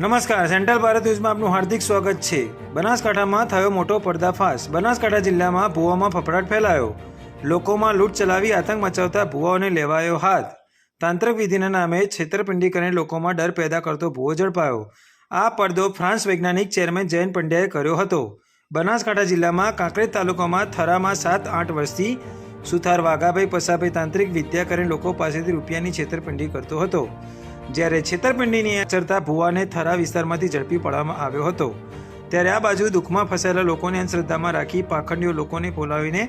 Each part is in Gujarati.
નમસ્કાર, સેન્ટ્રલ ભારત ન્યૂઝમાં આપનું હાર્દિક સ્વાગત છે। બનાસકાંઠામાં થયો મોટો પર્દાફાશ। બનાસકાંઠા જિલ્લામાં ભૂવામાં ફફડાટ ફેલાયો। લોકોમાં લૂંટ ચલાવી આતંક મચાવતા ભૂવાઓને લેવાયો હાથ। તાંત્રિક વિધિના નામે છેતરપિંડી કરીને લોકોમાં ડર પેદા કરતો ભૂવો ઝડપાયો। આ પડદો ફ્રાન્સ વૈજ્ઞાનિક ચેરમેન જયંત પંડ્યાએ કર્યો હતો। બનાસકાંઠા જિલ્લામાં કાંકરેજ તાલુકામાં થરામાં 7-8 વર્ષથી સુથાર વાઘાભાઈ પસાભાઈ તાંત્રિક વિદ્યા કરીને લોકો પાસેથી રૂપિયાની છેતરપિંડી કરતો હતો। જ્યારે છેતરપિંડીની ચર્ચા ભુવાને થરા વિસ્તારમાંથી ઝડપી પાડવામાં આવ્યો હતો, ત્યારે આ બાજુ દુઃખમાં ફસાયેલા લોકોને અંધશ્રદ્ધામાં રાખી પાખંડીઓ લોકોને બોલાવીને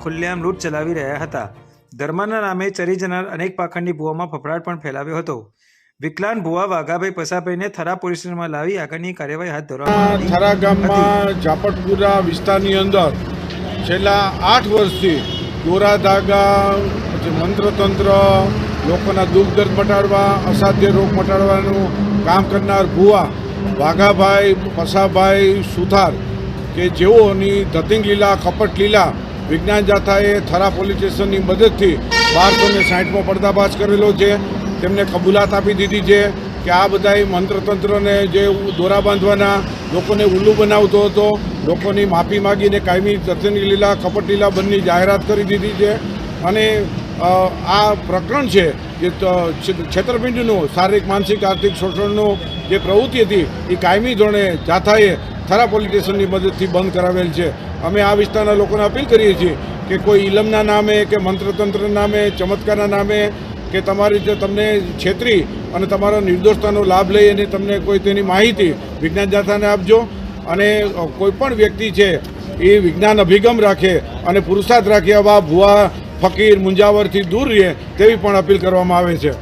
ખુલ્લેઆમ લૂંટ ચલાવી રહ્યા હતા। ધર્મના નામે ચરી જનાર અનેક પાખંડી ભુવામાં ફફડાટ પણ ફેલાવ્યો હતો। વિકલાંગ ભુવા વાઘાભાઈ પસાભાઈને થરા પોલીસ સ્ટેશનમાં લાવી આગળની કાર્યવાહી હાથ ધરવામાં આવી। થરા ગામમાં ઝાપટપુરા વિસ્તારની અંદર છેલ્લા 8 વર્ષથી દોરા ધાગા, મંત્રતંત્ર, લોકોના દુઃખ દર્દ મટાડવા, અસાધ્ય રોગ મટાડવાનું કામ કરનાર ભુવા વાઘાભાઈ પસાભાઈ સુથાર કે જેઓની ધતિંગ લીલા, કપટ લીલા વિજ્ઞાન જાથાએ થરા પોલીસ સ્ટેશનની મદદથી 1260મો પર્દાફાશ કરેલો છે। તેમને કબૂલાત આપી દીધી છે કે આ બધાય મંત્રતંત્રને જે દોરા બાંધવાના લોકોને ઉલ્લુ બનાવતો હતો, લોકોની માફી માગીને કાયમી ધતિંગ લીલા, કપટ લીલા બંને જાહેરાત કરી દીધી છે। અને આ પ્રકરણ છે જે છેતરપિંડીનું શારીરિક, માનસિક, આર્થિક શોષણનું જે પ્રવૃત્તિ હતી એ કાયમી ધોરણે જાથાએ થરા પોલીસ સ્ટેશનની મદદથી બંધ કરાવેલ છે। અમે આ વિસ્તારના લોકોને અપીલ કરીએ છીએ કે કોઈ ઇલમના નામે કે મંત્રતંત્રના નામે, ચમત્કારના નામે કે તમારી જે તમને છેતરી અને તમારા નિર્દોષતાનો લાભ લઈ અને તમને કોઈ તેની માહિતી વિજ્ઞાન જાથાને આપજો। અને કોઈ પણ વ્યક્તિ છે એ વિજ્ઞાન અભિગમ રાખે અને પુરુષાર્થ રાખે, આવા ભુવા ફકીર મુંજાવરથી દૂર રહે તેવી પણ અપીલ કરવામાં આવે છે।